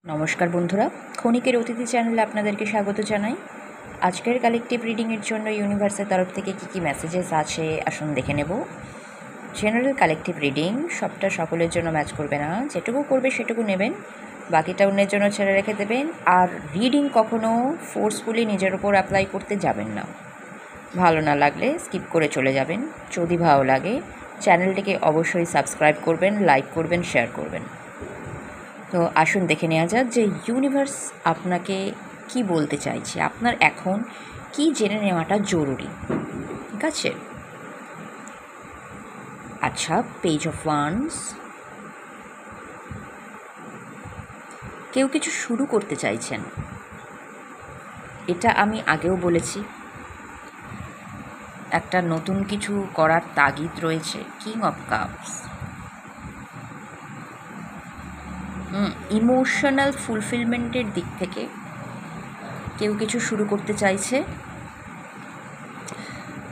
নমস্কার বন্ধুরা, ক্ষণিকের অতিথি চ্যানেলে আপনাদেরকে স্বাগত জানাই। আজকের কালেকটিভ রিডিংয়ের জন্য ইউনিভার্সের তরফ থেকে কী কী মেসেজেস আছে আসুন দেখে নেব। জেনারেল কালেকটিভ রিডিং, সবটা সকলের জন্য ম্যাচ করবে না, যেটুকু করবে সেটুকু নেবেন, বাকিটা অন্যের জন্য ছেড়ে রেখে দেবেন। আর রিডিং কখনও ফোর্সফুলি নিজের ওপর অ্যাপ্লাই করতে যাবেন না। ভালো না লাগলে স্কিপ করে চলে যাবেন। যদি ভালো লাগে চ্যানেলটিকে অবশ্যই সাবস্ক্রাইব করবেন, লাইক করবেন, শেয়ার করবেন। তো আসুন দেখে নেওয়া যাক যে ইউনিভার্স আপনাকে কি বলতে চাইছে, আপনার এখন কি জেনে নেওয়াটা জরুরি। ঠিক আছে, আচ্ছা, পেজ অফ ওয়ান্স। কেউ কিছু শুরু করতে চাইছেন, এটা আমি আগেও বলেছি। একটা নতুন কিছু করার তাগিদ রয়েছে। কিং অফ কাপস, ইমোশনাল ফুলফিলমেন্টের দিক থেকে কেউ কিছু শুরু করতে চাইছে,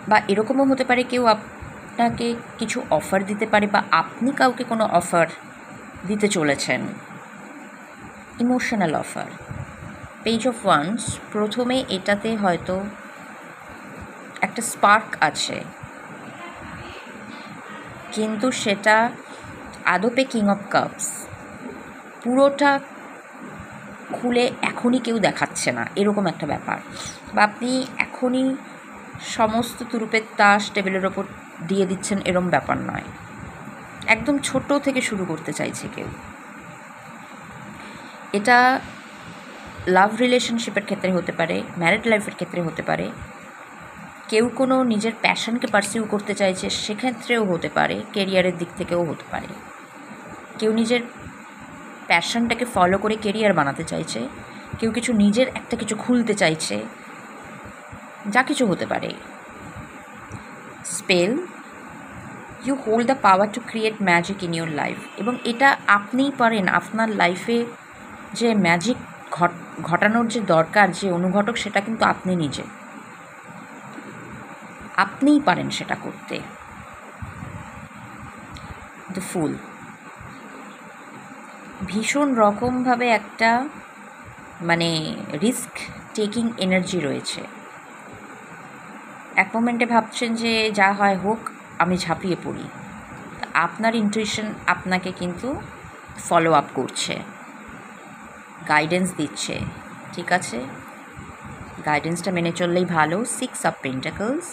বা এরকমও হতে পারে কেউ আপনাকে কিছু অফার দিতে পারে, বা আপনি কাউকে কোনো অফার দিতে চলেছেন, emotional offer. Page of wands, প্রথমে এটাতে হয়তো একটা স্পার্ক আছে, কিন্তু সেটা আদপে কিং অফ কাপস পুরোটা খুলে এখনই কেউ দেখাচ্ছে না, এরকম একটা ব্যাপার। বা আপনি এখনই সমস্ত তুরুপের তাস টেবিলের ওপর দিয়ে দিচ্ছেন, এরকম ব্যাপার নয়। একদম ছোট থেকে শুরু করতে চাইছে কেউ। এটা লাভ রিলেশনশিপের ক্ষেত্রে হতে পারে, ম্যারিড লাইফের ক্ষেত্রে হতে পারে, কেউ কোনো নিজের প্যাশনকে পারসিউ করতে চাইছে সেক্ষেত্রেও হতে পারে, কেরিয়ারের দিক থেকেও হতে পারে। কেউ নিজের প্যাশনটাকে ফলো করে কেরিয়ার বানাতে চাইছে, কেউ কিছু নিজের একটা কিছু খুলতে চাইছে, যা কিছু হতে পারে। Spell, you hold the power to create magic in your life, এবং এটা আপনিই পারেন। আপনার লাইফে যে ম্যাজিক ঘটানোর যে দরকার, যে অনুঘটক, সেটা কিন্তু আপনি নিজে, আপনিই পারেন সেটা করতে। দ্য ফুল, ভীষণ রকমভাবে একটা রিস্ক টেকিং এনার্জি রয়েছে। এক মোমেন্টে ভাবছেন যে যা হয় হোক, আমি ঝাঁপিয়ে পড়ি। আপনার ইনটুইশন আপনাকে কিন্তু ফলো আপ করছে, গাইডেন্স দিচ্ছে। ঠিক আছে, গাইডেন্সটা মেনে চললেই ভালো। 6 অফ পেন্টাকলস,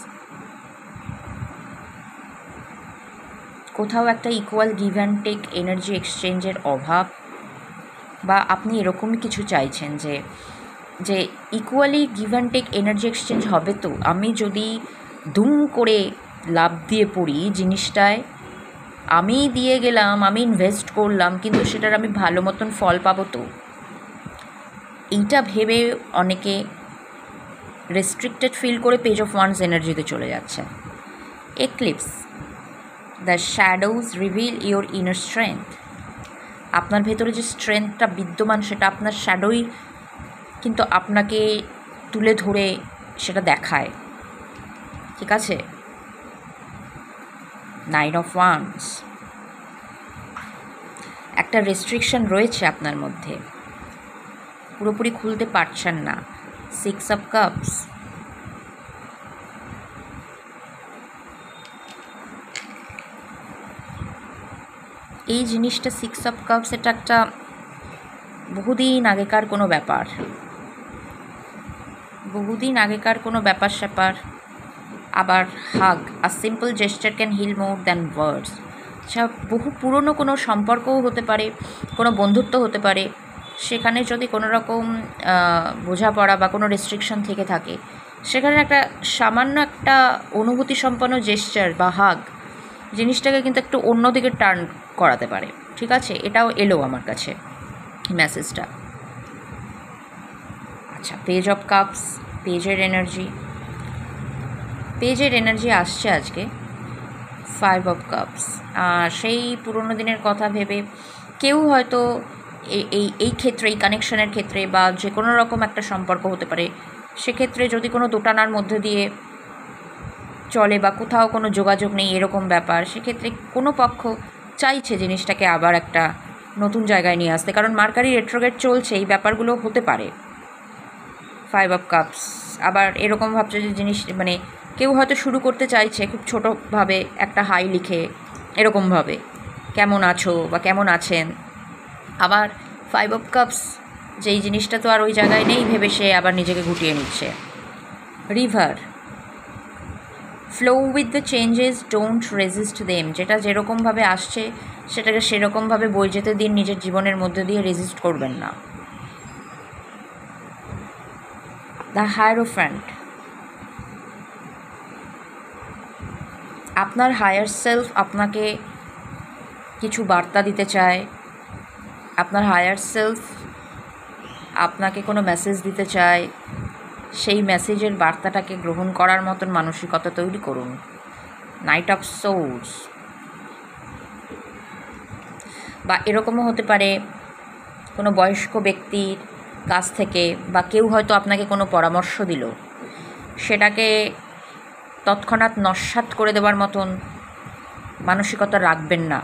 কোথাও একটা equal give and take energy এক্সচেঞ্জের অভাব, বা আপনি এরকমই কিছু চাইছেন যে equally give and take energy exchange হবে। তো আমি যদি দুম করে লাভ দিয়ে পড়ি জিনিসটায়, আমি দিয়ে গেলাম, আমি ইনভেস্ট করলাম, কিন্তু সেটার আমি ভালো মতন ফল পাবো, তো এইটা ভেবে অনেকে রেস্ট্রিক্টেড ফিল করে পেজ অফ ওয়ান্স এনার্জিতে চলে যাচ্ছে। Eclipse, the shadows reveal your inner strength, আপনার ভেতরে যে স্ট্রেংথটা বিদ্যমান সেটা আপনার শ্যাডোই কিন্তু আপনাকে তুলে ধরে সেটা দেখায়। ঠিক আছে, 9 অফ ওয়ান্স, একটা রেস্ট্রিকশন রয়েছে আপনার মধ্যে, পুরোপুরি খুলতে পারছেন না। 6 অফ কাপস, এই জিনিসটা 6 অফ কাপস, এটা একটা বহুদিন আগেকার কোনো ব্যাপার, বহুদিন আগেকার কোনো ব্যাপার স্যাপার। আবার hug, a simple gesture can heal more than words, আচ্ছা, বহু পুরনো কোনো সম্পর্কও হতে পারে, কোনো বন্ধুত্ব হতে পারে। সেখানে যদি কোনো রকম বোঝাপড়া বা কোনো রেস্ট্রিকশন থেকে থাকে, সেখানে একটা সামান্য একটা অনুভূতি সম্পন্ন জেস্টার বা হাগ জিনিসটাকে কিন্তু একটু অন্যদিকে টার্ন করাতে পারে। ঠিক আছে, এটাও এলো আমার কাছে মেসেজটা। আচ্ছা, পেজ অফ কাপস, পেজের এনার্জি আসছে আজকে। 5 অফ কাপস, সেই পুরোনো দিনের কথা ভেবে কেউ হয়তো এই ক্ষেত্রে, এই কানেকশনের ক্ষেত্রে, বা যে কোনো রকম একটা সম্পর্ক হতে পারে, সেক্ষেত্রে যদি কোনো দোটানার মধ্যে দিয়ে চলে বা কোথাও কোনো যোগাযোগ নেই এরকম ব্যাপার, সেক্ষেত্রে কোনো পক্ষ চাইছে জিনিসটাকে আবার একটা নতুন জায়গায় নিয়ে আসতে, কারণ মার্কারি রেট্রোগ্রেড চলছে, এই ব্যাপারগুলো হতে পারে। 5 অফ কাপস, আবার এরকম ভাবছে যে জিনিস মানে কেউ হয়তো শুরু করতে চাইছে খুব ছোটোভাবে, একটা হাই লিখে এরকমভাবে কেমন আছো বা কেমন আছেন। আবার 5 অফ কাপস, যেই জিনিসটা তো আর ওই জায়গায় নেই ভেবে সে আবার নিজেকে গুটিয়ে নিচ্ছে। River, flow with the changes, don't resist them, যেটা যেরকমভাবে আসছে সেটাকে সেরকমভাবে বয়ে যেতে দিন, নিজের জীবনের মধ্যে দিয়ে রেজিস্ট করবেন না। দ্য হায়ারোফ্যান্ট, আপনার হায়ার সেলফ আপনাকে কিছু বার্তা দিতে চায়, আপনার হায়ার সেলফ আপনাকে কোনো মেসেজ দিতে চায়, সেই মেসেজের বার্তাটাকে গ্রহণ করার মতন মানসিকতা তৈরি করুন। নাইট অফ সোর্স, বা এরকমও হতে পারে কোনো বয়স্ক ব্যক্তির কাছ থেকে বা কেউ হয়তো আপনাকে কোনো পরামর্শ দিল, সেটাকে তৎক্ষণাৎ নস্যাৎ করে দেওয়ার মতন মানসিকতা রাখবেন না।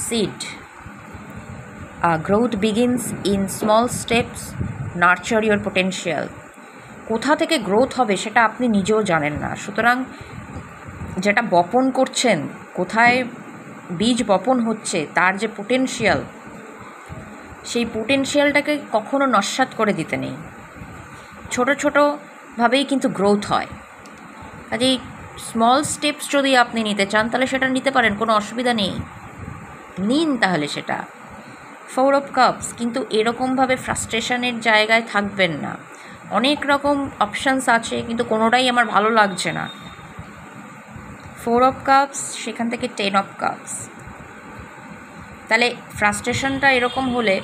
Seed, growth begins in small steps, nurture your potential, কোথা থেকে গ্রোথ হবে সেটা আপনি নিজেও জানেন না, সুতরাং যেটা বপন করছেন, কোথায় বীজ বপন হচ্ছে, তার যে পোটেনশিয়াল, সেই পোটেনশিয়ালটাকে কখনো নস্যাৎ করে দিতে নেই। ছোটো ছোটোভাবেই কিন্তু গ্রোথ হয়, কাজেই স্মল স্টেপস যদি আপনি নিতে চান তাহলে সেটা নিতে পারেন, কোনো অসুবিধা নেই, নিন তাহলে সেটা। 4 অফ কাপস, কিন্তু এরকমভাবে ফ্রাস্ট্রেশনের জায়গায় থাকবেন না। অনেক রকম অপশানস আছে কিন্তু কোনোটাই আমার ভালো লাগছে না। 4 অফ কাপস, সেখান থেকে 10 অফ কাপস। তাহলে ফ্রাস্ট্রেশনটা এরকম হলে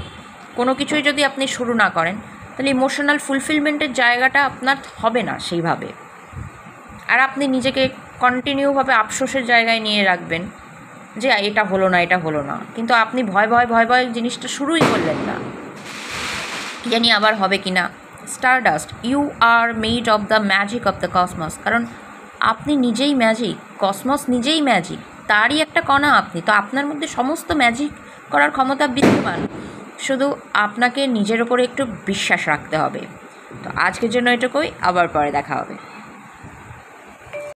কোনো কিছুই যদি আপনি শুরু না করেন তাহলে ইমোশনাল ফুলফিলমেন্টের জায়গাটা আপনার হবে না সেইভাবে, আর আপনি নিজেকে কন্টিনিউভাবে আফসোসের জায়গায় নিয়ে রাখবেন যে এটা হলো না, এটা হলো না, কিন্তু আপনি ভয় ভয় ভয় ভয় জিনিসটা শুরুই করলেন না, কি জানি আবার হবে কি না। Stardust, you are made of the magic of the cosmos, কারণ আপনি নিজেই ম্যাজিক, কসমস নিজেই ম্যাজিক, তারই একটা কণা আপনি, তো আপনার মধ্যে সমস্ত ম্যাজিক করার ক্ষমতা বিদ্যমান, শুধু আপনাকে নিজের ওপরে একটু বিশ্বাস রাখতে হবে। তো আজকের জন্য এটুকুই, আবার পরে দেখা হবে।